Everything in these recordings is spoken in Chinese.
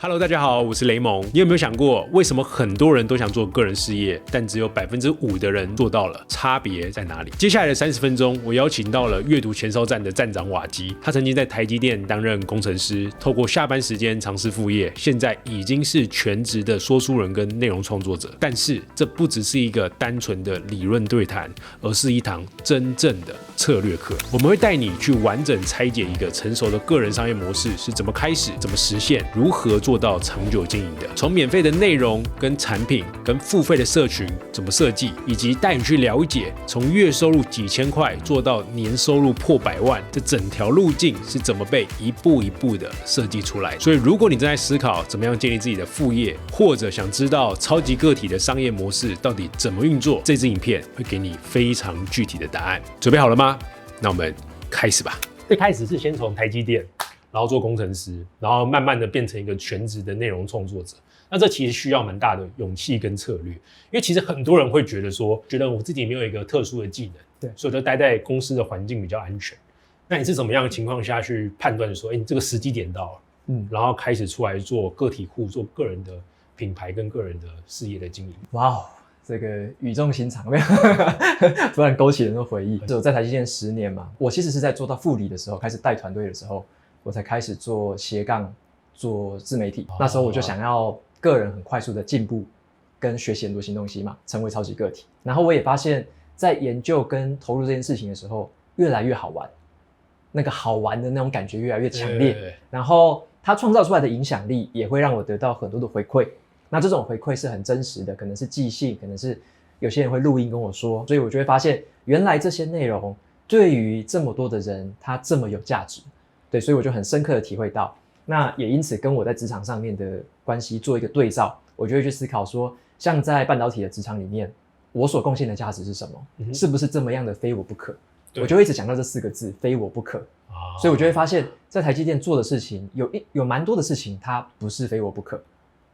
Hello， 大家好，我是雷蒙。你有没有想过，为什么很多人都想做个人事业，但只有5%的人做到了？差别在哪里？接下来的30分钟，我邀请到了阅读前哨站的站长瓦基。他曾经在台积电担任工程师，透过下班时间尝试副业，现在已经是全职的说书人跟内容创作者。但是，这不只是一个单纯的理论对谈，而是一堂真正的策略课。我们会带你去完整拆解一个成熟的个人商业模式是怎么开始、怎么实现、如何做到长久经营的。从免费的内容跟产品，跟付费的社群怎么设计，以及带你去了解从月收入几千块做到年收入破100万，这整条路径是怎么被一步一步的设计出来。所以，如果你正在思考怎么样建立自己的副业，或者想知道超级个体的商业模式到底怎么运作，这支影片会给你非常具体的答案。准备好了吗？那我们开始吧。最开始是先从台积电，然后做工程师，然后慢慢的变成一个全职的内容创作者。那这其实需要蛮大的勇气跟策略，因为其实很多人会觉得说，觉得我自己没有一个特殊的技能，对，所以就待在公司的环境比较安全。那你是怎么样的情况下去判断说，你这个时机点到了，然后开始出来做个体户，做个人的品牌跟个人的事业的经营？哇哦，这个语重心长，突然勾起很多回忆。我在台积电10年嘛，我其实是在做到副理的时候，开始带团队的时候，我才开始做斜杠，做自媒体。那时候我就想要个人很快速的进步，跟学习很多新东西嘛，成为超级个体。然后我也发现，在研究跟投入这件事情的时候，越来越好玩，那个好玩的那种感觉越来越强烈。然后它创造出来的影响力也会让我得到很多的回馈。那这种回馈是很真实的，可能是寄信，可能是有些人会录音跟我说，所以我就会发现，原来这些内容对于这么多的人，它这么有价值。对，所以我就很深刻的体会到，那也因此跟我在职场上面的关系做一个对照，我就会去思考说，像在半导体的职场里面，我所贡献的价值是什么？是不是这么样的非我不可？我就会一直讲到这4个字，非我不可。所以我就会发现，在台积电做的事情，有蛮多的事情，它不是非我不可，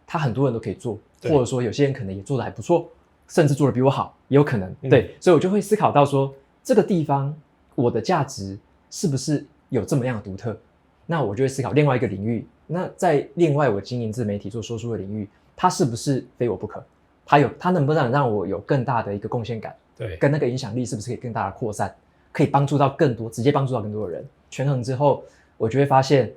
它很多人都可以做，或者说有些人可能也做得还不错，甚至做得比我好，也有可能。对，所以我就会思考到说，这个地方我的价值是不是有这么样的独特？那我就会思考另外一个领域，那在另外我经营自媒体做说书的领域，它是不是非我不可？它能不能让我有更大的一个贡献感？对，跟那个影响力是不是可以更大的扩散，可以帮助到更多，直接帮助到更多的人？权衡之后，我就会发现，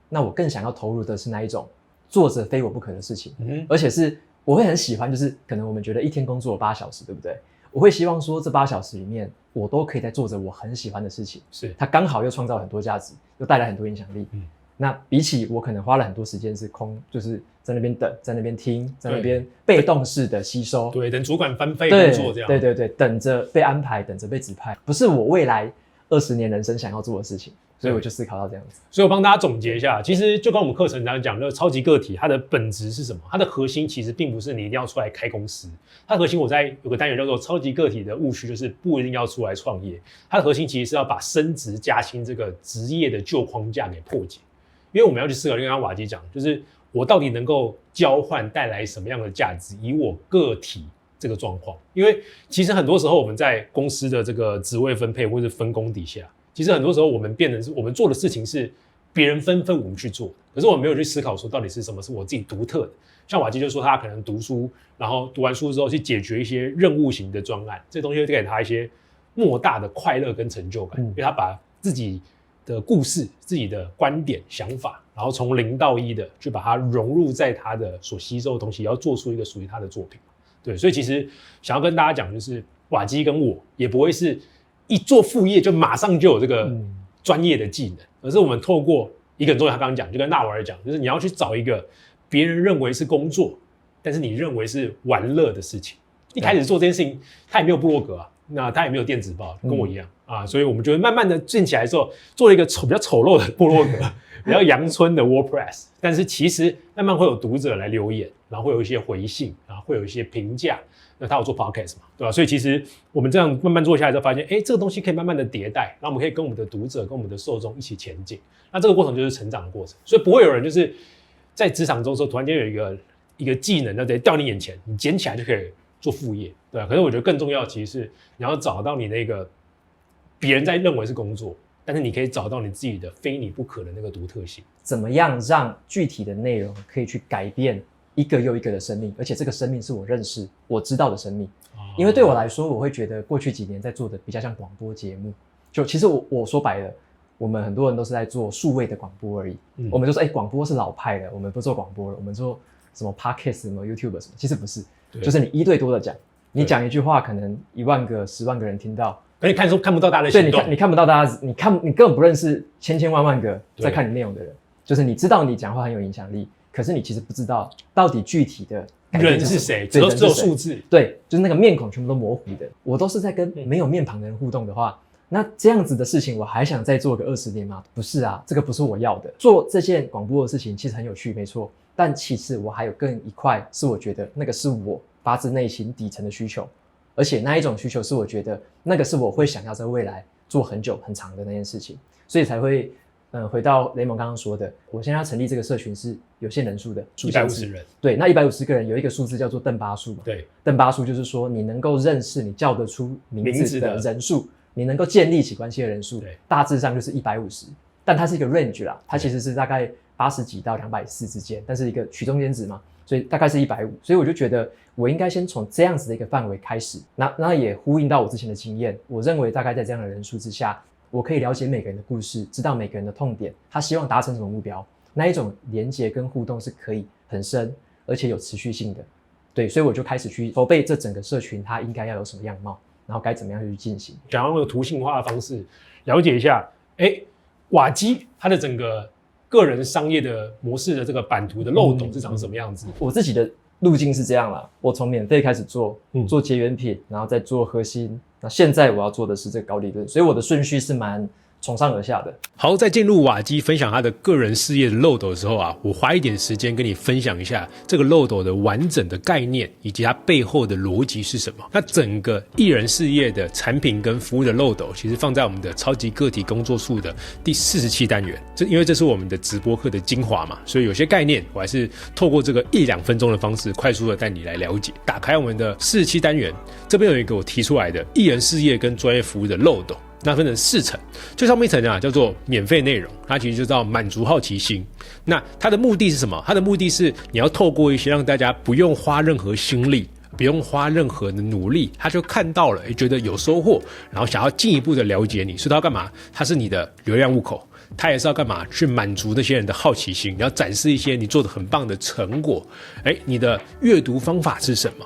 那我更想要投入的是哪一种做着非我不可的事情，而且是我会很喜欢，就是可能我们觉得一天工作8小时，对不对？我会希望说这8小时里面，我都可以在做着我很喜欢的事情，是它刚好又创造很多价值，又带来很多影响力。那比起我可能花了很多时间是空，就是在那边等，在那边听，在那边被动式的吸收，对，等主管分配工作这样，对，等着被安排，等着被指派，不是我未来20年人生想要做的事情。所以我就思考到这样子。所以我帮大家总结一下，其实就跟我们课程常讲，就是超级个体它的本质是什么？它的核心其实并不是你一定要出来开公司，它的核心我在有个单元叫做超级个体的误区，就是不一定要出来创业。它的核心其实是要把升职加薪这个职业的旧框架给破解。因为我们要去思考，就刚刚瓦基讲，就是我到底能够交换带来什么样的价值，以我个体这个状况。因为其实很多时候我们在公司的这个职位分配或是分工底下，其实很多时候我们变成是我们做的事情是别人分我们去做的，可是我们没有去思考说到底是什么是我自己独特的。像瓦基就说他可能读书，然后读完书之后去解决一些任务型的专案，这东西会给他一些莫大的快乐跟成就感，因为他把自己的故事、自己的观点、想法，然后从0到1的去把它融入在他的所吸收的东西，也要做出一个属于他的作品。对，所以其实想要跟大家讲，就是瓦基跟我也不会是一做副业就马上就有这个专业的技能，而是我们透过一个很重要，他刚刚讲，就跟纳瓦尔讲，就是你要去找一个别人认为是工作，但是你认为是玩乐的事情。一开始做这件事情，他也没有部落格啊，那他也没有电子报，跟我一样啊，所以我们就会慢慢的建起来之后，做了一个比较丑陋的部落格，比较阳春的 WordPress， 但是其实慢慢会有读者来留言，然后会有一些回信啊，会有一些评价。那他有做 podcast 嘛，对吧？所以其实我们这样慢慢做下来之后，发现，这个东西可以慢慢的迭代，然后我们可以跟我们的读者、跟我们的受众一起前进。那这个过程就是成长的过程，所以不会有人就是在职场中说，突然间有一个技能，那直接掉你眼前，你捡起来就可以做副业，对吧？可是我觉得更重要的其实是你要找到你那个别人在认为是工作，但是你可以找到你自己的非你不可的那个独特性。怎么样让具体的内容可以去改变一个又一个的生命，而且这个生命是我认识我知道的生命。因为对我来说，我会觉得过去几年在做的比较像广播节目，就其实我说白了，我们很多人都是在做数位的广播而已。我们就说广播是老派的，我们不做广播了，我们做什么 podcast 什么 YouTube 什么，其实不是，就是你一对多的讲，你讲一句话可能1万个10万个人听到，而且看不到大家的行动，对，你看不到大家，你根本不认识千万个在看你内容的人，就是你知道你讲话很有影响力，可是你其实不知道到底具体的人是谁，只有数字，对，就是那个面孔全部都模糊的。我都是在跟没有面庞的人互动的话，那这样子的事情我还想再做个20年吗？不是啊，这个不是我要的。做这件广播的事情其实很有趣，没错，但其实我还有更一块是我觉得那个是我发自内心底层的需求，而且那一种需求是我觉得那个是我会想要在未来做很久很长的那件事情，所以才会回到雷蒙刚刚说的，我现在要成立这个社群是有限人数的，150人。对，那150个人有一个数字叫做邓巴数嘛。对，邓巴数就是说你能够认识你叫得出名字的人数，你能够建立起关系的人数，大致上就是150。但它是一个 range 啦，它其实是大概80几到240之间，但是一个取中间值嘛，所以大概是150。所以我就觉得我应该先从这样子的一个范围开始，那也呼应到我之前的经验，我认为大概在这样的人数之下，我可以了解每个人的故事，知道每个人的痛点，他希望达成什么目标，那一种连结跟互动是可以很深而且有持续性的。对，所以我就开始去筹备这整个社群它应该要有什么样貌，然后该怎么样去进行，想要用图形化的方式了解一下瓦基它的整个个人商业的模式的这个版图的漏斗是长什么样子。我自己的路径是这样啦，我从免费开始做结缘品，然后再做核心，那现在我要做的是这个高利润，所以我的顺序是蛮从上而下的。好，在进入瓦基分享他的个人事业的漏斗的时候啊，我花一点时间跟你分享一下这个漏斗的完整的概念以及它背后的逻辑是什么。那整个艺人事业的产品跟服务的漏斗其实放在我们的超级个体工作术的第47单元，因为这是我们的直播课的精华嘛，所以有些概念我还是透过这个1-2分钟的方式快速的带你来了解。打开我们的47单元，这边有一个我提出来的艺人事业跟专业服务的漏斗，那分成4层，最上面一层啊叫做免费内容，它其实就叫满足好奇心。那它的目的是什么？它的目的是你要透过一些让大家不用花任何心力，不用花任何的努力，他就看到了，觉得有收获，然后想要进一步的了解你，所以他要干嘛？他是你的流量入口，他也是要干嘛？去满足那些人的好奇心，你要展示一些你做的很棒的成果。你的阅读方法是什么？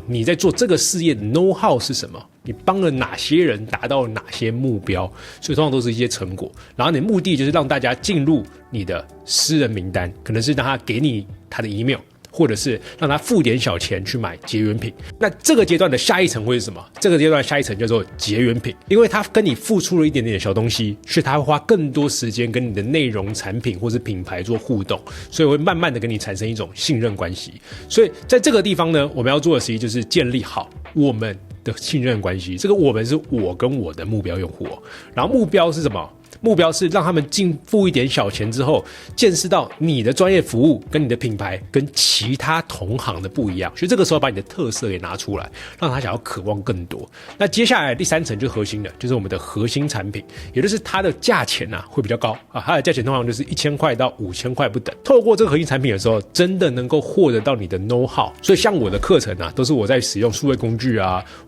你在做这个事业的 know how 是什么？你帮了哪些人达到了哪些目标？所以通常都是一些成果。然后你的目的就是让大家进入你的私人名单，可能是让他给你他的 email， 或者是让他付点小钱去买结缘品。那这个阶段的下一层会是什么？这个阶段的下一层叫做结缘品，因为他跟你付出了一点点的小东西，所以他会花更多时间跟你的内容、产品或是品牌做互动，所以会慢慢的跟你产生一种信任关系。所以在这个地方呢，我们要做的实际就是建立好我们的信任关系。这个我们是我跟我的目标用户，然后目标是什么？目标是让他们付一点小钱之后，见识到你的专业服务跟你的品牌跟其他同行的不一样，所以这个时候把你的特色给拿出来，让他想要渴望更多。那接下来第3层就是核心的，就是我们的核心产品，也就是它的价钱会比较高它的价钱通常就是1000块到5000块不等。透过这个核心产品的时候，真的能够获得到你的 know how。所以像我的课程都是我在使用数位工具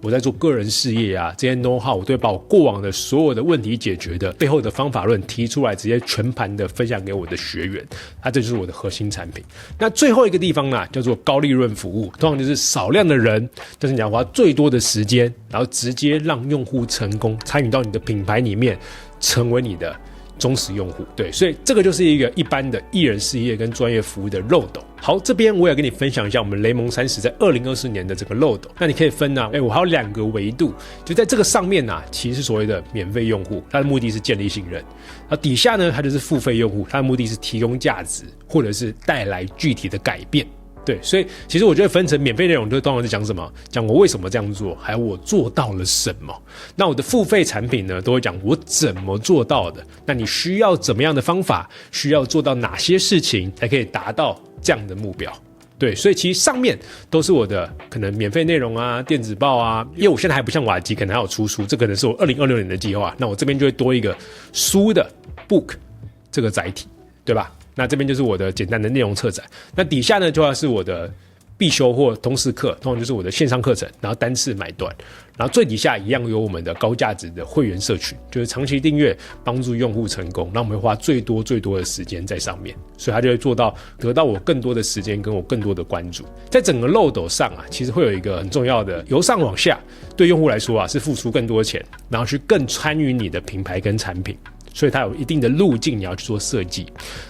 我在做个人事业这些 know how， 我都会把我过往的所有的问题解决的背后的方法论提出来，直接全盘的分享给我的学员。这就是我的核心产品。那最后一个地方叫做高利润服务，通常就是少量的人，但是你要花最多的时间，然后直接让用户成功参与到你的品牌里面，成为你的忠实用户。对，所以这个就是一个一般的艺人事业跟专业服务的漏斗。好，这边我也跟你分享一下我们雷蒙30在2024年的这个漏斗。那你可以分我还有2个维度，就在这个上面其实是所谓的免费用户，它的目的是建立信任。底下呢，它就是付费用户，它的目的是提供价值或者是带来具体的改变。对，所以其实我觉得分成免费内容，就通常是讲什么，讲我为什么这样做，还有我做到了什么。那我的付费产品呢，都会讲我怎么做到的。那你需要怎么样的方法，需要做到哪些事情，才可以达到这样的目标。对，所以其实上面都是我的可能免费内容啊、电子报啊，因为我现在还不像瓦基，可能还有出书，这可能是我2026年的计划。那我这边就会多一个书的 book 这个载体，对吧？那这边就是我的简单的内容策展。那底下呢，就要是我的必修或通识课，通常就是我的线上课程，然后单次买断，然后最底下一样有我们的高价值的会员社群，就是长期订阅帮助用户成功，让我们会花最多的时间在上面，所以他就会做到得到我更多的时间跟我更多的关注。在整个漏斗上啊，其实会有一个很重要的由上往下，对用户来说啊是付出更多钱，然后去更参与你的品牌跟产品。所以它有一定的路径，你要去做设计。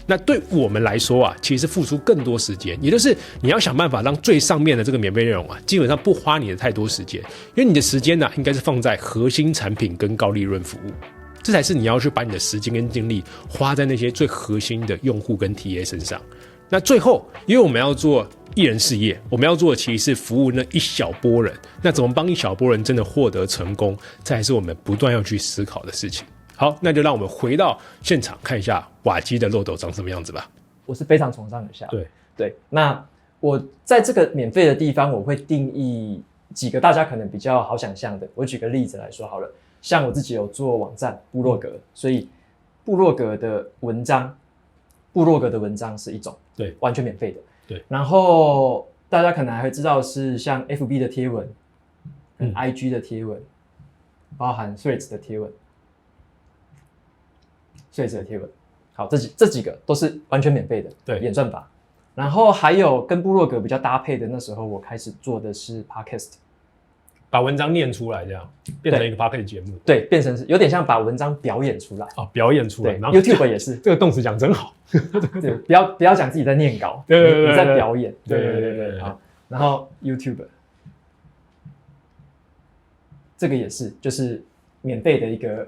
那对我们来说啊，其实是付出更多时间，也就是你要想办法让最上面的这个免费内容啊，基本上不花你的太多时间，因为你的时间呢，应该是放在核心产品跟高利润服务，这才是你要去把你的时间跟精力花在那些最核心的用户跟 TA 身上。那最后，因为我们要做一人事业，我们要做的其实是服务那一小波人。那怎么帮一小波人真的获得成功，这还是我们不断要去思考的事情。好，那就让我们回到现场看一下瓦基的漏斗长什么样子吧。我是非常崇尚有效。对，那我在这个免费的地方，我会定义几个大家可能比较好想象的。我举个例子来说好了，像我自己有做网站部落格，所以部落格的文章是一种，对，完全免费的。对，然后大家可能还会知道是像 FB 的贴文，IG 的贴文，包含 Threads 的贴文。好，这几个都是完全免费的，对，演算法。然后还有跟部落格比较搭配的，那时候我开始做的是 podcast， 把文章念出来，这样变成一个 podcast 节目，对，变成是有点像把文章表演出来，表演出来。对，然后 YouTube 也是，这个动词讲真好，对，不要讲自己在念稿，对，你在表演，对，好，然后 YouTube 这个也是，就是免费的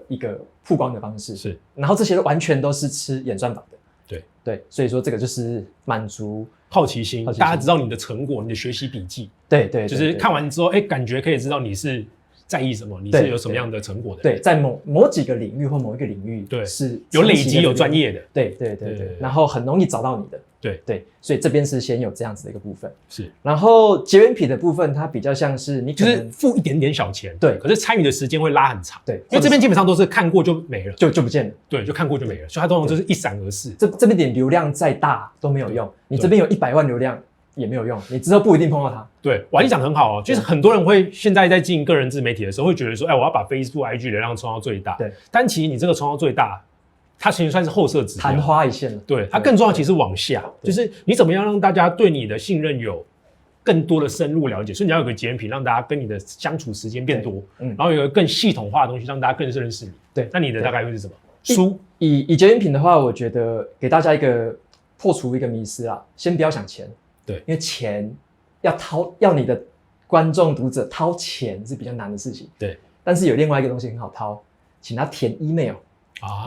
一个曝光的方式，是，然后这些完全都是吃演算法的，对，所以说这个就是满足好奇心，大家知道你的成果，你的学习笔记，对，就是看完之后，感觉可以知道你是在意什么，你是有什么样的成果的，对，在某几个领域或某一个领域，对，是有累积有专业的，对，然后很容易找到你的。对，所以这边是先有这样子的一个部分，是。然后结缘品的部分，它比较像是你可能就是付一点点小钱，对，可是参与的时间会拉很长，对，因为这边基本上都是看过就没了，就不见了，对，就看过就没了，所以它通常就是一闪而逝。这边点流量再大都没有用，你这边有100万流量也没有用，你之后不一定碰到它。对，瓦力讲得很好哦，就是很多人会现在在经营个人自媒体的时候，会觉得说，我要把 Facebook、IG 流量冲到最大，对，但其实你这个冲到最大，它其实算是后设指标，昙花一现了。对，它更重要其实是往下，就是你怎么样让大家对你的信任有更多的深入了解，所以你要有个结缘品，让大家跟你的相处时间变多，然后有一个更系统化的东西，让大家更认识你。对，那你的大概会是什么？书以结缘品的话，我觉得给大家破除一个迷思啦，先不要想钱，对，因为钱要你的观众读者掏钱是比较难的事情，对，但是有另外一个东西很好掏，请他填 email。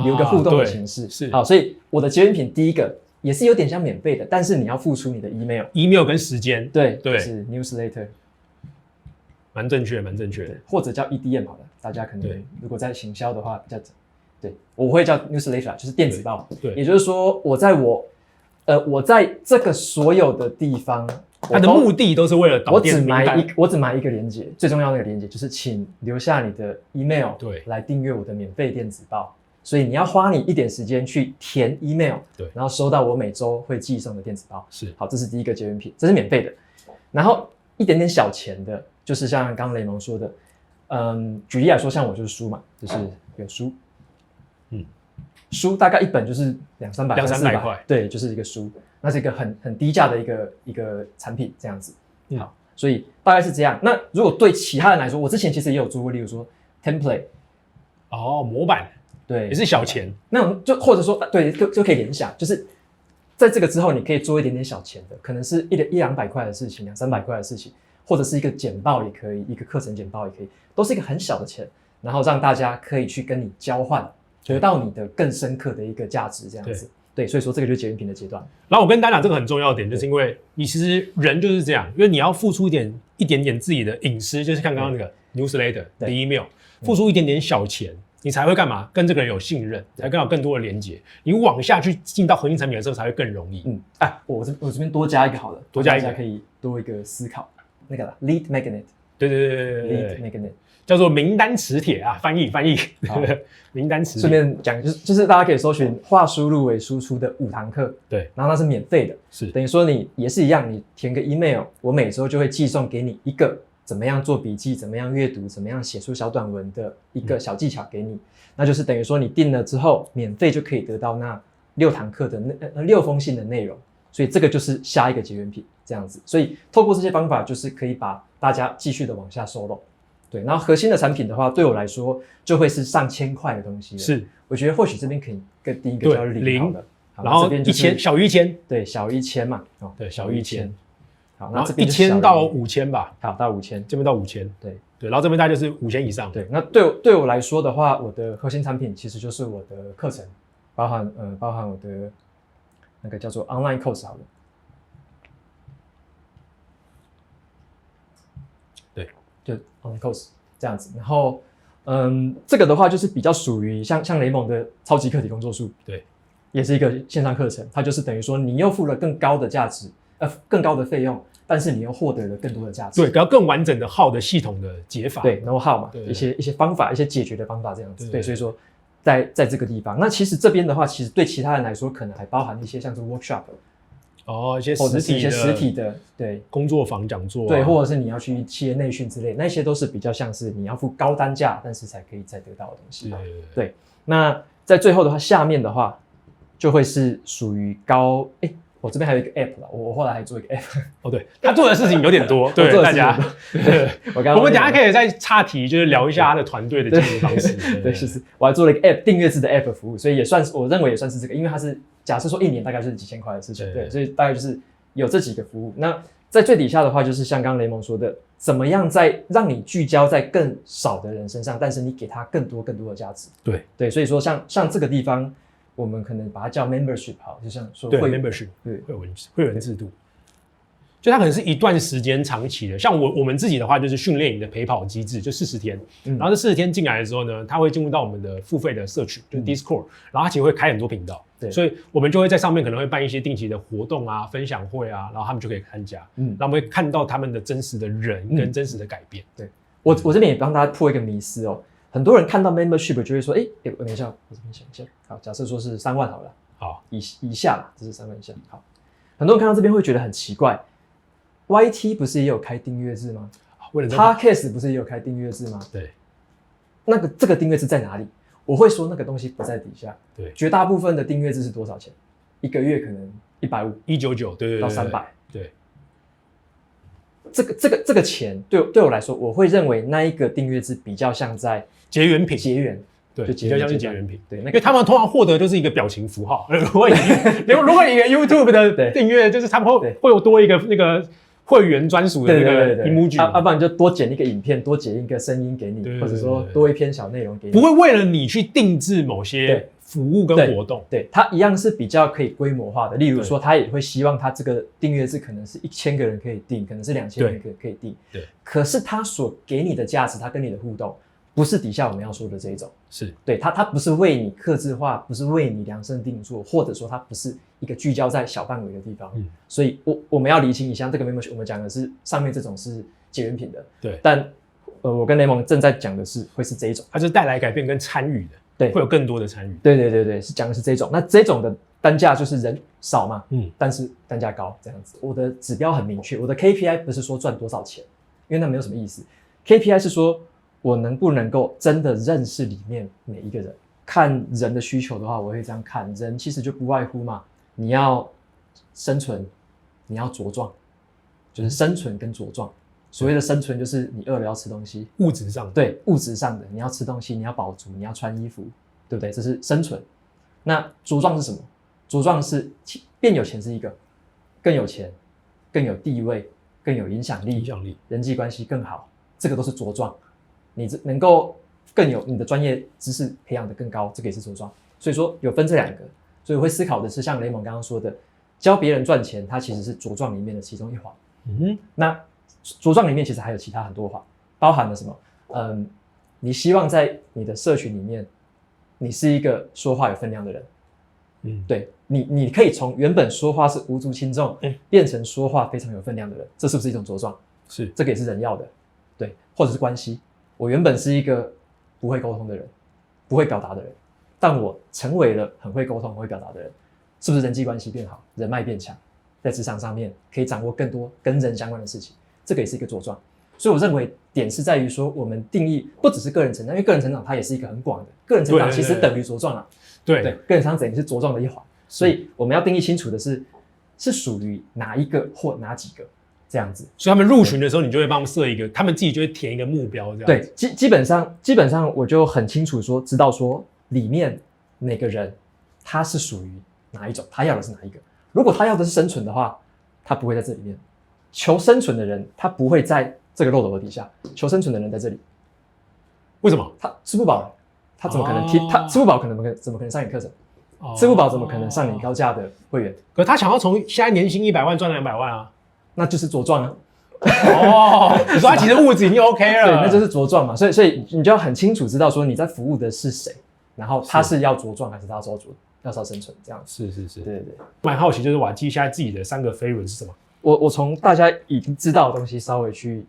留个互动的形式是好，所以我的结缘品第一个也是有点像免费的，但是你要付出你的 email 跟时间，对，就是 newsletter， 蛮正确的，或者叫 EDM 好了，大家可能如果在行销的话比较对，我会叫 newsletter， 就是电子报，对，也就是说我在这个所有的地方，它的目的都是为了导电名单，我只埋一个连结，最重要的那个连结就是请留下你的 email， 对，来订阅我的免费电子报。所以你要花你一点时间去填 email， 对，然后收到我每周会寄送的电子报。是，好，这是第一个结缘品，这是免费的。然后一点点小钱的，就是像刚刚雷蒙说的，举例来说，像我就是书嘛，就是有书，书大概一本就是200-300块，对，就是一个书，那是一个很低价的一个产品这样子。好，所以大概是这样。那如果对其他人来说，我之前其实也有做过，例如说 template， 模板。对，也是小钱，那种就或者说对，就可以联想，就是在这个之后，你可以做一点点小钱的，可能是100-200块的事情，200-300块的事情，或者是一个简报也可以，一个课程简报也可以，都是一个很小的钱，然后让大家可以去跟你交换，得到你的更深刻的一个价值，这样子。对，所以说这个就是结缘品的阶段。然后我跟大家讲这个很重要的点，就是因为你其实人就是这样，因为你要付出一点点自己的隐私，就是看刚刚那个 newsletter 的 email， 付出一点点小钱。你才会干嘛？跟这个人有信任，才更有更多的连接。你往下去进到核心产品的时候，才会更容易。我这边多加一个好了，多加一个大家可以多一个思考。那个 lead magnet， 对 lead magnet 叫做名单磁铁啊，翻译名单磁铁。顺便讲，就是大家可以搜寻化输入为输出的5堂课，对，然后那是免费的，是等于说你也是一样，你填个 email， 我每周就会寄送给你一个怎么样做笔记、怎么样阅读、怎么样写出小短文的一个小技巧给你，那就是等于说你订了之后，免费就可以得到那6堂课的6封信的内容，所以这个就是下一个结缘品这样子。所以透过这些方法，就是可以把大家继续的往下收拢。对，然后核心的产品的话，对我来说就会是上千块的东西了。是，我觉得或许这边可以跟第一个叫0好了，然后1000小于1000，对，小于1000嘛，对，小于1000。好，那这边1000到5000吧，好，到5000，这边到5000，对，然后这边大概就是5000以上。对，那对我来说的话，我的核心产品其实就是我的课程，包含我的那个叫做 online course 好了。对，就 online course 这样子，然后这个的话就是比较属于像雷蒙的超级课题工作术，对，也是一个线上课程，它就是等于说你又付了更高的价值，更高的费用。但是你又获得了更多的价值，对，然后更完整的号的系统的解法，对 know how 嘛，一些方法，一些解决的方法这样子，对，所以说在这个地方，那其实这边的话，其实对其他人来说，可能还包含一些像是 workshop， 一些实体的，对，工作坊讲座，对，或者是你要去企业内训之类，那些都是比较像是你要付高单价，但是才可以再得到的东西，对。那在最后的话，下面的话就会是属于我这边还有一个 app 啦，我后来还做一个 app。对，他做的事情有点多，对大家。我们等一下可以再岔题，就是聊一下他的团队的经营方式。对，是，我还做了一个 app 订阅制的 app 服务，所以也算是我认为也算是这个，因为它是假设说1年大概就是几千块的事情，对，所以大概就是有这几个服务。那在最底下的话，就是像刚刚雷蒙说的，怎么样在让你聚焦在更少的人身上，但是你给他更多的价值。对，所以说像这个地方。我们可能把它叫 membership 好，就像说会员 membership， 对，会员制度，就它可能是一段时间长期的。像我们自己的话，就是训练营的陪跑机制，就40天。然后这40天进来的时候呢，它会进入到我们的付费的社群，就是 Discord，然后它其实会开很多频道，所以我们就会在上面可能会办一些定期的活动啊、分享会啊，然后他们就可以参加，然后我们会看到他们的真实的人跟真实的改变。对，我这边也帮大家破一个迷思哦。很多人看到 membership 就会说，等一下，我这边想一下，好，假设说是3万好了，好，以下啦，这是3万以下，好，很多人看到这边会觉得很奇怪 ，YT 不是也有开订阅制吗？ Podcast 不是也有开订阅制吗？对，这个订阅制在哪里？我会说那个东西不在底下，对，绝大部分的订阅制是多少钱？一个月可能150、199，对，到300，对。这个钱对我来说，我会认为那一个订阅制比较像在结缘品，对，比较像是结缘品，对，因为他们通常获得就是一个表情符号。如果你一个 YouTube 的订阅，就是他们会有多一个那个会员专属的那个 emoji， 不然就多剪一个影片，多剪一个声音给你，或者说多一篇小内容给你，不会为了你去定制某些服务跟活动，对，它一样是比较可以规模化的。例如说，他也会希望他这个订阅制可能是1000个人可以订，可能是2000人可以订。对。可是他所给你的价值，他跟你的互动，不是底下我们要说的这一种。是。对，他不是为你客制化，不是为你量身定做，或者说它不是一个聚焦在小范围的地方。所以我们要厘清一下，这个 membership 我们讲的是上面这种是结缘品的。对。但我跟雷蒙正在讲的是会是这一种，它是带来改变跟参与的。对，会有更多的参与。对，是讲的是这种。那这种的单价就是人少嘛，但是单价高这样子。我的指标很明确，我的 KPI 不是说赚多少钱，因为那没有什么意思。KPI 是说我能不能够真的认识里面每一个人。看人的需求的话，我会这样看，人其实就不外乎嘛，你要生存，你要茁壮，就是生存跟茁壮。所谓的生存就是你饿了要吃东西，物质上的，对，物质上的，你要吃东西，你要饱足，你要穿衣服，对不对？这是生存。那茁壮是什么？茁壮是变有钱是一个，更有钱，更有地位，更有影响力，人际关系更好，这个都是茁壮。你能够更有你的专业知识培养得更高，这个也是茁壮。所以说有分这2个，所以我会思考的是像雷蒙刚刚说的，教别人赚钱，它其实是茁壮里面的其中一环。那茁壮里面其实还有其他很多环，包含了什么？你希望在你的社群里面，你是一个说话有分量的人。对，你可以从原本说话是无足轻重，变成说话非常有分量的人，这是不是一种茁壮？是，这个也是人要的。对，或者是关系，我原本是一个不会沟通的人，不会表达的人，但我成为了很会沟通、很会表达的人，是不是人际关系变好，人脉变强，在职场上面可以掌握更多跟人相关的事情，这个也是一个茁壮。所以我认为点是在于说，我们定义不只是个人成长，因为个人成长它也是一个很广的，个人成长其实等于茁壮啊。对，个人成长等于是茁壮的一环，所以我们要定义清楚的是属于哪一个或哪几个这样子。所以他们入群的时候，你就会帮他们设一个，他们自己就会填一个目标这样子。对，基本上我就很清楚知道说里面每个人他是属于哪一种，他要的是哪一个。如果他要的是生存的话，他不会在这里面。求生存的人，他不会在这个漏斗的底下。求生存的人在这里，为什么？他吃不饱了。他怎么可能他吃不饱怎么可能上你课程？吃不饱怎么可能上你高价的会员？可他想要从现在年薪100万赚200万啊，那就是茁壮啊。你说他其实物质已经 OK 了，对，那就是茁壮嘛。所以你就要很清楚知道说你在服务的是谁，然后他是要茁壮还是他要生存这样。是，对。蛮好奇，就是瓦基现在自己的3个飞轮是什么？我从大家已经知道的东西稍微去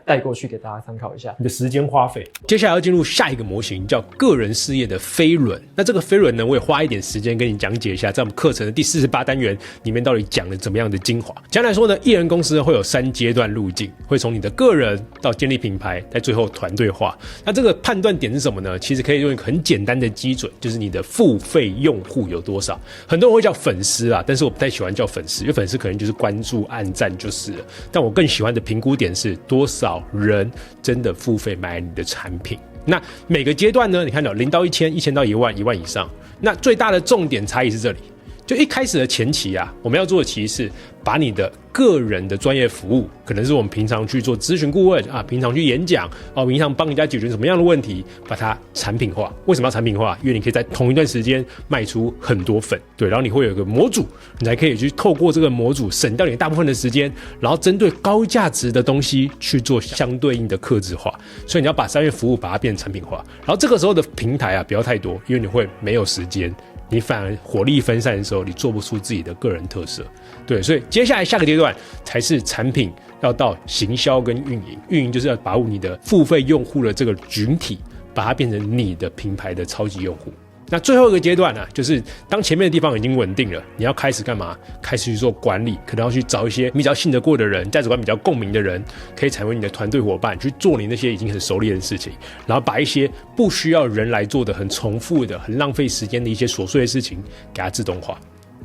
带过去给大家参考一下。你的时间花费，接下来要进入下一个模型，叫个人事业的飞轮。那这个飞轮呢，我也花一点时间跟你讲解一下，在我们课程的第48单元里面到底讲了怎么样的精华。简单来说呢，艺人公司会有3阶段路径，会从你的个人到建立品牌，在最后团队化。那这个判断点是什么呢？其实可以用一个很简单的基准，就是你的付费用户有多少。很多人会叫粉丝啊，但是我不太喜欢叫粉丝，因为粉丝可能就是关注按赞就是了，但我更喜欢的评估点是多少人真的付费买你的产品。那每个阶段呢，你看到0到1000、1000到1万、1万以上，那最大的重点差异是这里。就一开始的前期啊，我们要做的其实是把你的个人的专业服务，可能是我们平常去做咨询顾问啊，平常去演讲平常帮人家解决什么样的问题，把它产品化。为什么要产品化？因为你可以在同一段时间卖出很多份，对，然后你会有一个模组，你才可以去透过这个模组省掉你大部分的时间，然后针对高价值的东西去做相对应的客制化。所以你要把商业服务把它变成产品化，然后这个时候的平台啊不要太多，因为你会没有时间。你反而火力分散的时候，你做不出自己的个人特色，对，所以接下来下个阶段才是产品要到行销跟运营，运营就是要把握你的付费用户的这个群体，把它变成你的品牌的超级用户。那最后一个阶段呢，就是当前面的地方已经稳定了，你要开始干嘛？开始去做管理，可能要去找一些比较信得过的人，价值观比较共鸣的人，可以成为你的团队伙伴，去做你那些已经很熟练的事情，然后把一些不需要人来做的、很重复的、很浪费时间的一些琐碎的事情，给它自动化。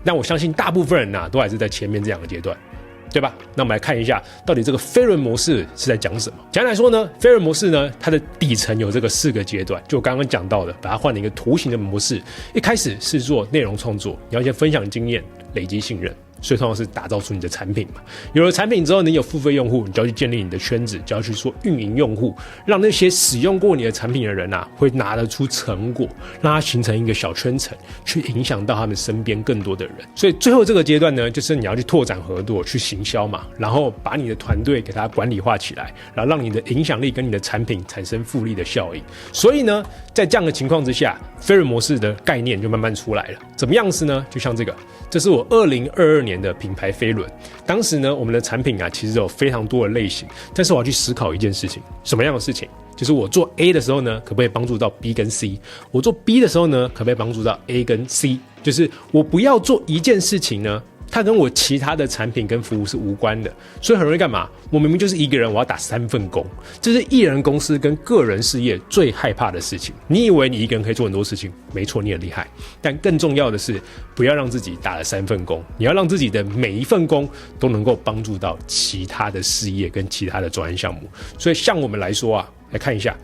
但我相信大部分人都还是在前面这两个阶段。对吧？那我们来看一下，到底这个飞轮模式是在讲什么？简单来说呢，飞轮模式呢，它的底层有这个4个阶段，就我刚刚讲到的，把它换了一个图形的模式。一开始是做内容创作，你要先分享经验，累积信任。所以通常是打造出你的产品嘛，有了产品之后，你有付费用户，你就要去建立你的圈子，就要去做运营用户，让那些使用过你的产品的人会拿得出成果，让它形成一个小圈层，去影响到他们身边更多的人。所以最后这个阶段呢，就是你要去拓展合作，去行销嘛，然后把你的团队给它管理化起来，然后让你的影响力跟你的产品产生复利的效应。所以呢，在这样的情况之下，飞轮模式的概念就慢慢出来了。怎么样子呢？就像这是我2022年的品牌飞轮。当时呢，我们的产品其实有非常多的类型，但是我要去思考一件事情，什么样的事情？就是我做 A 的时候呢，可不可以帮助到 B 跟 C？ 我做 B 的时候呢，可不可以帮助到 A 跟 C？ 就是我不要做一件事情呢，它跟我其他的产品跟服务是无关的，所以很容易干嘛？我明明就是一个人，我要打3份工，这是艺人公司跟个人事业最害怕的事情。你以为你一个人可以做很多事情，没错，你很厉害，但更重要的是，不要让自己打了3份工，你要让自己的每一份工都能够帮助到其他的事业跟其他的专案项目。所以像我们来说来看一下，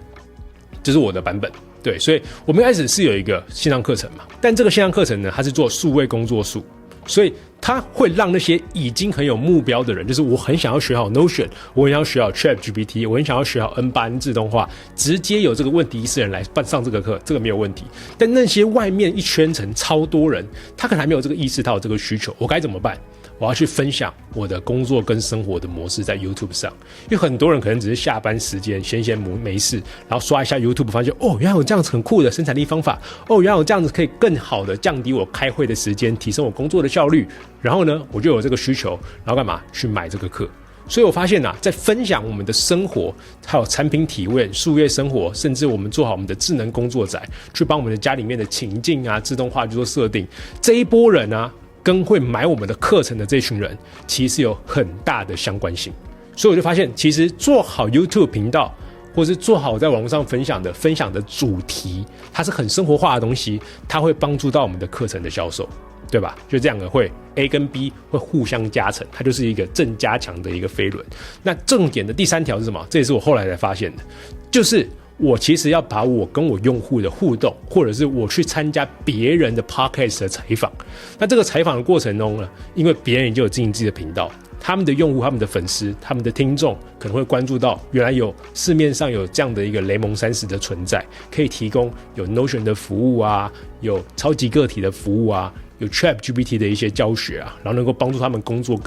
这是我的版本。对，所以我们一开始是有一个线上课程嘛，但这个线上课程呢，它是做数位工作术。所以它会让那些已经很有目标的人，就是我很想要学好 Notion， 我很想要学好 ChatGPT， 我很想要学好 N8N 自动化，直接有这个问题意识的人来上这个课，这个没有问题。但那些外面一圈层超多人，他可能还没有这个意识到这个需求，我该怎么办？我要去分享我的工作跟生活的模式在 YouTube 上，因为很多人可能只是下班时间闲闲没事，然后刷一下 YouTube， 发现哦，原来有这样子很酷的生产力方法，哦，原来有这样子可以更好的降低我开会的时间，提升我工作的效率，然后呢，我就有这个需求，然后干嘛去买这个课。所以我发现在分享我们的生活，还有产品体验、数位生活，甚至我们做好我们的智能工作宅，去帮我们的家里面的情境自动化去做设定，这一波人跟会买我们的课程的这群人，其实有很大的相关性。所以我就发现，其实做好 YouTube 频道，或是做好在网络上分享的主题，它是很生活化的东西，它会帮助到我们的课程的销售。对吧？就这两个会 A 跟 B 会互相加成，它就是一个正加强的一个飞轮。那重点的第3条是什么？这也是我后来才发现的，就是我其实要把我跟我用户的互动，或者是我去参加别人的 podcast 的采访。那这个采访的过程中呢，因为别人就有经营自己的频道，他们的用户、他们的粉丝、他们的听众可能会关注到，原来有市面上有这样的一个雷蒙30的存在，可以提供有 Notion 的服务有超级个体的服务有 ChatGPT 的一些教学然后能够帮助他们工作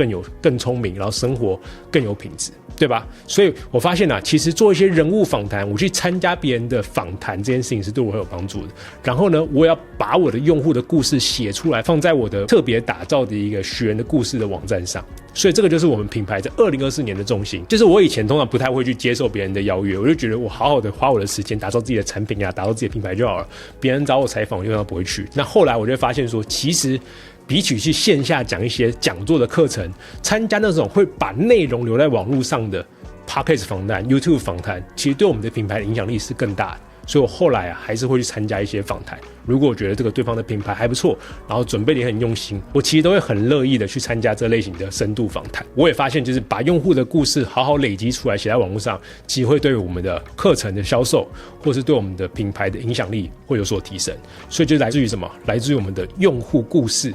更聪明，然后生活更有品质，对吧？所以我发现其实做一些人物访谈，我去参加别人的访谈这件事情是对我很有帮助的。然后呢，我要把我的用户的故事写出来，放在我的特别打造的一个学员的故事的网站上。所以这个就是我们品牌在2024年的重心。就是我以前通常不太会去接受别人的邀约，我就觉得我好好的花我的时间打造自己的产品打造自己的品牌就好了。别人找我采访，我永远不会去。那后来我就发现说，其实比起去线下讲一些讲座的课程，参加那种会把内容留在网络上的 Podcast 访谈、YouTube 访谈，其实对我们的品牌的影响力是更大的。所以我后来还是会去参加一些访谈。如果我觉得这个对方的品牌还不错，然后准备的也很用心，我其实都会很乐意的去参加这类型的深度访谈。我也发现，就是把用户的故事好好累积出来，写在网络上，其实会对我们的课程的销售，或是对我们的品牌的影响力会有所提升。所以就来自于什么？来自于我们的用户故事，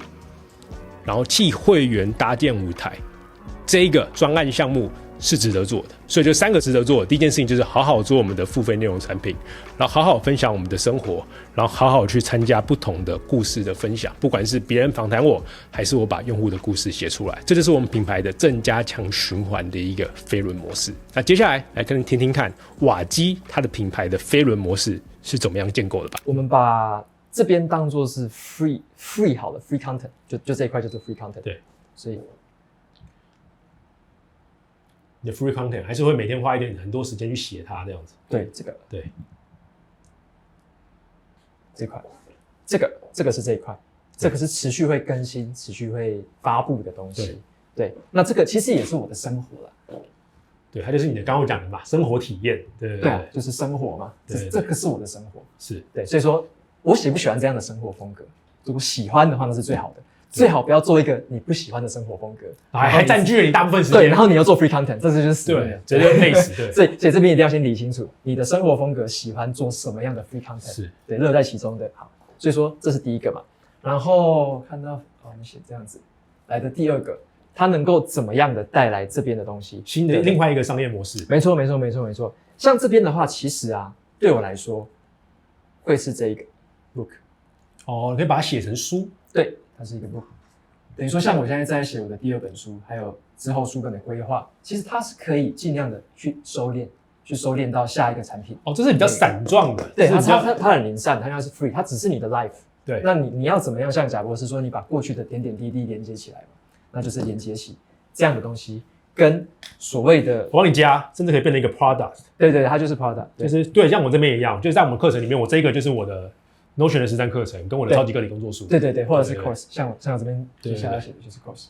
然后替会员搭建舞台，这一个专案项目是值得做的。所以就3个值得做的。第一件事情就是好好做我们的付费内容产品，然后好好分享我们的生活，然后好好去参加不同的故事的分享，不管是别人访谈我，还是我把用户的故事写出来，这就是我们品牌的正加强循环的一个飞轮模式。那接下来来跟你听听看瓦基它的品牌的飞轮模式是怎么样建构的吧。我们把这边当作是 free 好了 free content， 就这一块就是 free content。对，所以你的 free content 还是会每天花很多时间去写它这样子。对，这个对这块，这个是这一块，这个是持续会更新、持续会发布的东西。对，那这个其实也是我的生活了。对，它就是你的刚刚讲的嘛，生活体验。对，就是生活嘛。这个是我的生活。是对，所以说我喜不喜欢这样的生活风格？如果喜欢的话，那是最好的。最好不要做一个你不喜欢的生活风格，还占据了你大部分时间。对，然后你要做 free content， 这就是死对，绝对累死。对，所以这边一定要先理清楚，你的生活风格喜欢做什么样的 free content， 是对，乐在其中的。好，所以说这是第一个嘛。然后看到你写这样子来的第2个，它能够怎么样的带来这边的东西，新的另外一个商业模式。没错。像这边的话，其实对我来说会是这一个 book。你可以把它写成书。对，它是一个 book。等于说，像我现在在写我的第2本书，还有之后书本的规划，其实它是可以尽量的去收敛到下一个产品。这是比较散状的。对，它很零散，它应该是 free， 它只是你的 life。对，那你要怎么样？像贾博士说，你把过去的点点滴滴连接起来嘛，那就是连接起这样的东西，跟所谓的我帮你加，甚至可以变成一个 product。对，它就是 product， 就是对，像我这边也一样，就是在我们课程里面，我这个就是我的 Notion 的实战课程，跟我的超级个体工作书。对，或者是 course， 像我这边接下来写的就是 course，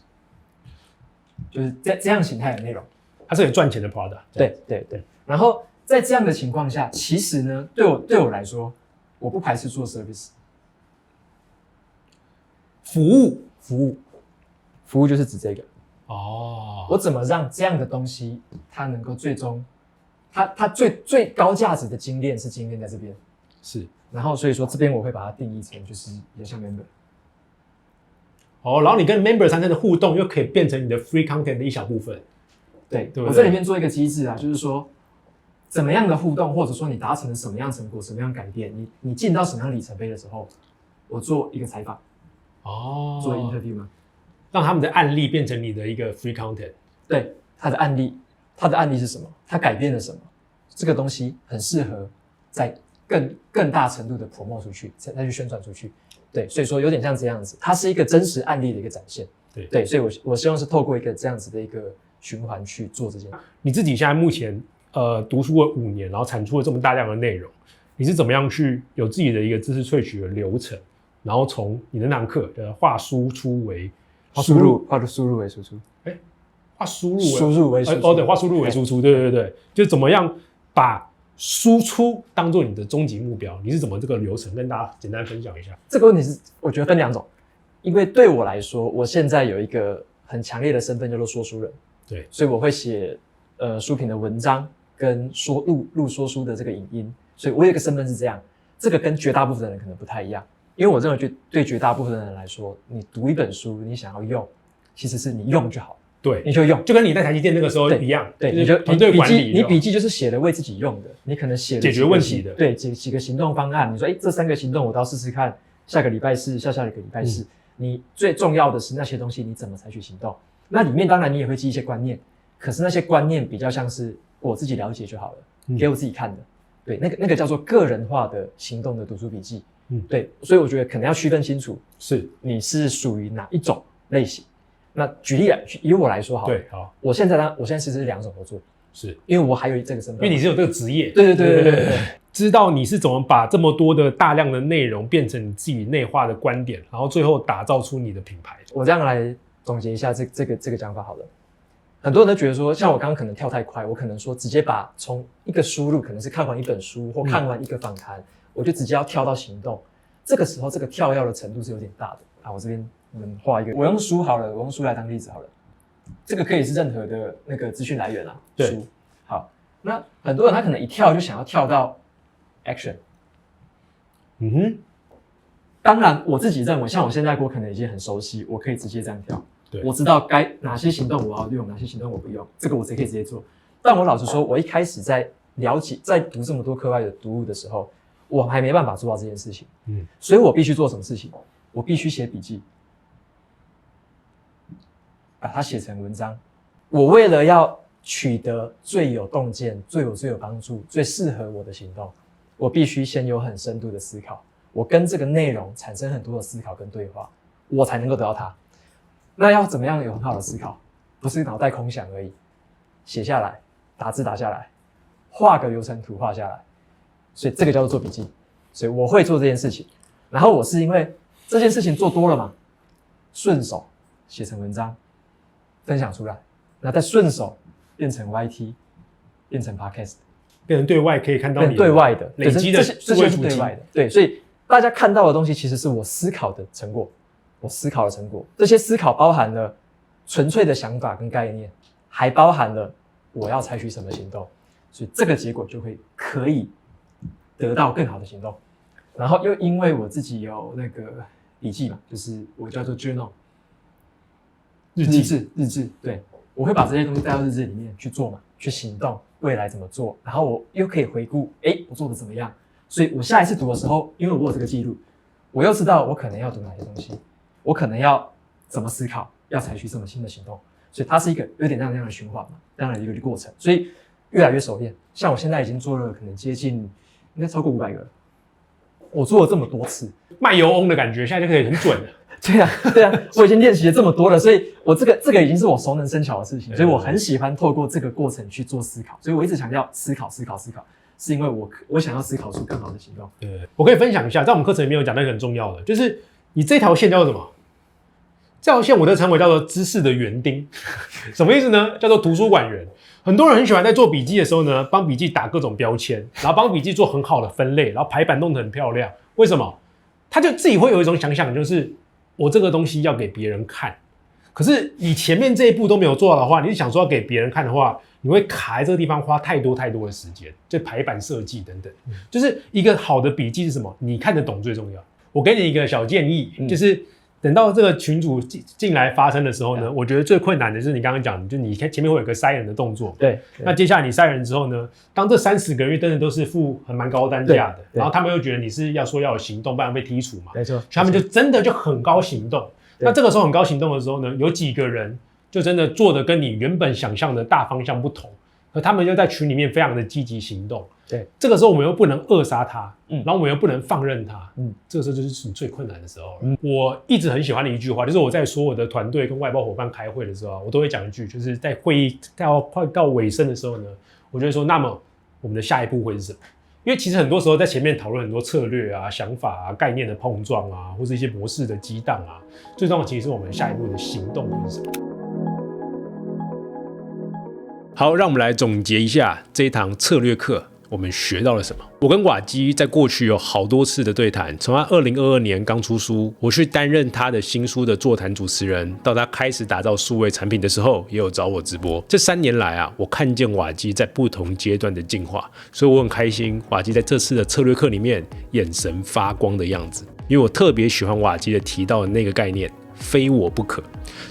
就是这样形态的内容，它是很赚钱的 product。对。然后在这样的情况下，其实呢，对我来说，我不排斥做 service， 服务就是指这个。我怎么让这样的东西，它能够最终，它最高价值的精炼是精炼在这边。是。然后所以说这边我会把它定义成就是也像 member。然后你跟 member 产生的互动又可以变成你的 free content 的一小部分。对，我这里面做一个机制就是说怎么样的互动，或者说你达成了什么样成果、什么样改变，你进到什么样里程碑的时候，我做一个采访。做 interview 吗？让他们的案例变成你的一个 free content。对，他的案例是什么？他改变了什么？这个东西很适合在更大程度的 promote 出去，再去宣传出去。对，所以说有点像这样子，它是一个真实案例的一个展现。对，所以我希望是透过一个这样子的一个循环去做这件事。你自己现在目前读书了5年，然后产出了这么大量的内容，你是怎么样去有自己的一个知识萃取的流程？然后从你的那堂课的画输出为输入为输出，画输入为输出，对，画输入为输出，对，就怎么样把输出当做你的终极目标？你是怎么这个流程跟大家简单分享一下？这个问题是我觉得分2种，因为对我来说，我现在有一个很强烈的身份叫做说书人，对，所以我会写书评的文章跟录说书的这个影音，所以我有一个身份是这样，这个跟绝大部分的人可能不太一样，因为我认为对绝大部分的人来说，你读一本书，你想要用，其实是你用就好。对，你就用，就跟你在台积电那个时候一样，对，你就团队管理，你笔记就是写了为自己用的，你可能写了解决问题的，对，几个行动方案，你说，这3个行动我都要试试看，下个礼拜试，下个礼拜试，你最重要的是那些东西你怎么采取行动？那里面当然你也会记一些观念，可是那些观念比较像是我自己了解就好了，给我自己看的，对，那个叫做个人化的行动的读书笔记，对，所以我觉得可能要区分清楚，是你是属于哪一种类型。那举例以我来说好了，对，好，我现在其实是2种都做，是因为我还有这个身份，因为你是有这个职业，对，知道你是怎么把这么多的大量的内容变成你自己内化的观点，然后最后打造出你的品牌。我这样来总结一下这个讲法好了。很多人都觉得说，像我刚刚可能跳太快，我可能说直接把从一个输入，可能是看完一本书或看完一个访谈，我就直接要跳到行动。这个时候，这个跳跃的程度是有点大的啊。我这边我们画一个，我用书好了，我用书来当例子好了。这个可以是任何的那个资讯来源啊，对，书。好，那很多人他可能一跳就想要跳到 action。当然我自己认为，像我现在我可能已经很熟悉，我可以直接这样跳。对，我知道该哪些行动我要用，哪些行动我不用，这个我可以直接做。但我老实说，我一开始在了解，在读这么多课外的读物的时候，我还没办法做到这件事情。所以我必须做什么事情？我必须写笔记，把它写成文章。我为了要取得最有洞见、最有帮助、最适合我的行动，我必须先有很深度的思考，我跟这个内容产生很多的思考跟对话，我才能够得到它。那要怎么样有很好的思考？不是脑袋空想而已，写下来，打字打下来，画个流程图画下来，所以这个叫做做笔记。所以我会做这件事情，然后我是因为这件事情做多了嘛，顺手写成文章，分享出来，那再顺手变成 YT， 变成 Podcast， 变成对外可以看到你的对外的累积的这些是对外的，对，所以大家看到的东西其实是我思考的成果，这些思考包含了纯粹的想法跟概念，还包含了我要采取什么行动，所以这个结果就会可以得到更好的行动。然后又因为我自己有那个笔记嘛，就是我叫做 journal 日志，对，我会把这些东西带到日志里面去做嘛，去行动，未来怎么做，然后我又可以回顾，我做的怎么样，所以我下一次读的时候，因为我有这个记录，我又知道我可能要读哪些东西，我可能要怎么思考，要采取什么新的行动，所以它是一个有点这样的循环嘛，这样的一个过程，所以越来越熟练。像我现在已经做了可能接近应该超过500个了，我做了这么多次，卖油翁的感觉，现在就可以很准了。对啊，我已经练习了这么多了，所以我这个已经是我熟能生巧的事情，所以我很喜欢透过这个过程去做思考，所以我一直强调思考，是因为我想要思考出更好的行动。对，我可以分享一下，在我们课程里面有讲到一个很重要的，就是你这条线叫做什么？这条线我的称为叫做知识的园丁，什么意思呢？叫做图书馆员。很多人很喜欢在做笔记的时候呢，帮笔记打各种标签，然后帮笔记做很好的分类，然后排版弄得很漂亮。为什么？他就自己会有一种想象，就是我这个东西要给别人看。可是你前面这一步都没有做到的话，你想说要给别人看的话，你会卡在这个地方花太多的时间，就排版设计等等。就是一个好的笔记是什么？你看得懂最重要。我给你一个小建议，就是等到这个群组进来发生的时候呢，我觉得最困难的是你刚刚讲的，就你前面会有个筛人的动作。对。那接下来你筛人之后呢，当这30个人真的都是付很蛮高单价的，然后他们又觉得你是要说要有行动，不然被剔除嘛。没错。他们就真的就很高行动。那这个时候很高行动的时候呢，有几个人就真的做的跟你原本想象的大方向不同，可他们就在群里面非常的积极行动。对，这个时候我们又不能扼杀他，然后我们又不能放任他，这个时候就是你最困难的时候了。我一直很喜欢的一句话，就是我在所有的团队跟外包伙伴开会的时候，我都会讲一句，就是在会议快到尾声的时候呢，我就会说，那么我们的下一步会是什么？因为其实很多时候在前面讨论很多策略啊、想法啊、概念的碰撞啊，或是一些模式的激荡啊，最重要的其实是我们下一步的行动会是什么。好，让我们来总结一下这一堂策略课我们学到了什么。我跟瓦基在过去有好多次的对谈，从他2022年刚出书，我去担任他的新书的座谈主持人，到他开始打造数位产品的时候，也有找我直播。这3年来啊，我看见瓦基在不同阶段的进化，所以我很开心瓦基在这次的策略课里面眼神发光的样子，因为我特别喜欢瓦基的提到的那个概念，非我不可。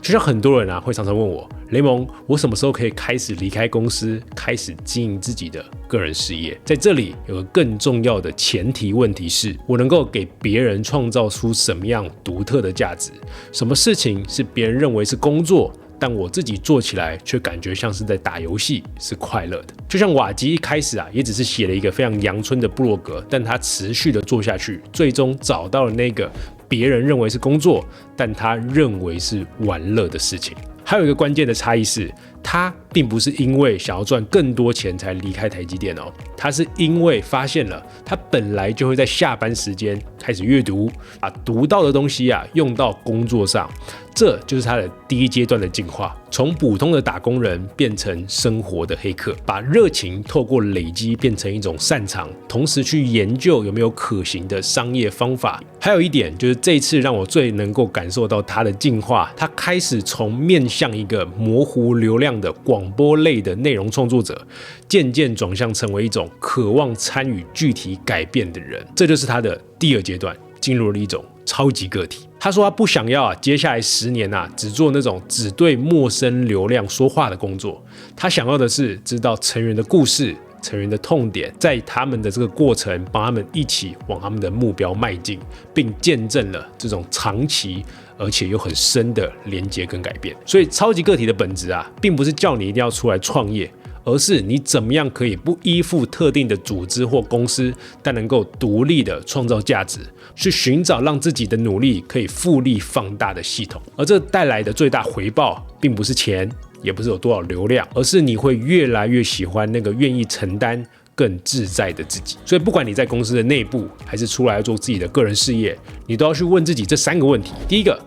就像很多人啊会常常问我，雷蒙，我什么时候可以开始离开公司，开始经营自己的个人事业？在这里有个更重要的前提问题是，我能够给别人创造出什么样独特的价值？什么事情是别人认为是工作，但我自己做起来却感觉像是在打游戏，是快乐的？就像瓦基一开始啊，也只是写了一个非常阳春的部落格，但他持续的做下去，最终找到了那个别人认为是工作，但他认为是玩乐的事情。还有一个关键的差异是，他并不是因为想要赚更多钱才离开台积电哦，他是因为发现了他本来就会在下班时间开始阅读，把读到的东西啊用到工作上，这就是他的第一阶段的进化，从普通的打工人变成生活的黑客，把热情透过累积变成一种擅长，同时去研究有没有可行的商业方法。还有一点就是这一次让我最能够感受到他的进化，他开始从面向一个模糊流量的广播类的内容创作者，渐渐转向成为一种渴望参与具体改变的人。这就是他的第2阶段，进入了一种超级个体。他说他不想要接下来10年只做那种只对陌生流量说话的工作，他想要的是知道成员的故事、成员的痛点，在他们的这个过程帮他们一起往他们的目标迈进，并见证了这种长期而且又很深的连接跟改变。所以超级个体的本质并不是叫你一定要出来创业，而是你怎么样可以不依附特定的组织或公司，但能够独立的创造价值，去寻找让自己的努力可以复利放大的系统。而这带来的最大回报并不是钱，也不是有多少流量，而是你会越来越喜欢那个愿意承担更自在的自己。所以不管你在公司的内部还是出来做自己的个人事业，你都要去问自己这3个问题。第一个，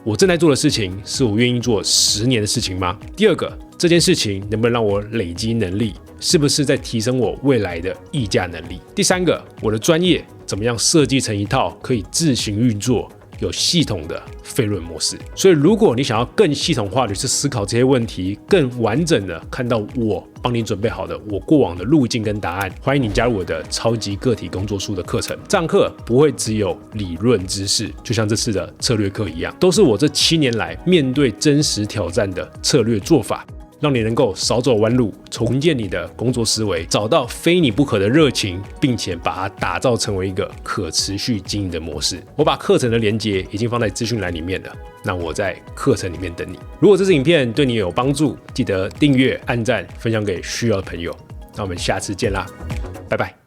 我正在做的事情是我愿意做10年的事情吗？第二个，这件事情能不能让我累积能力，是不是在提升我未来的议价能力？第三个，我的专业怎么样设计成一套可以自行运作、有系统的悖论模式。所以如果你想要更系统化的去思考这些问题，更完整的看到我帮你准备好的我过往的路径跟答案，欢迎你加入我的超级个体工作书的课程。这堂课不会只有理论知识，就像这次的策略课一样，都是我这7年来面对真实挑战的策略做法，让你能够少走弯路，重建你的工作思维，找到非你不可的热情，并且把它打造成为一个可持续经营的模式。我把课程的连结已经放在资讯栏里面了，那我在课程里面等你。如果这支影片对你有帮助，记得订阅、按赞、分享给需要的朋友。那我们下次见啦，拜拜。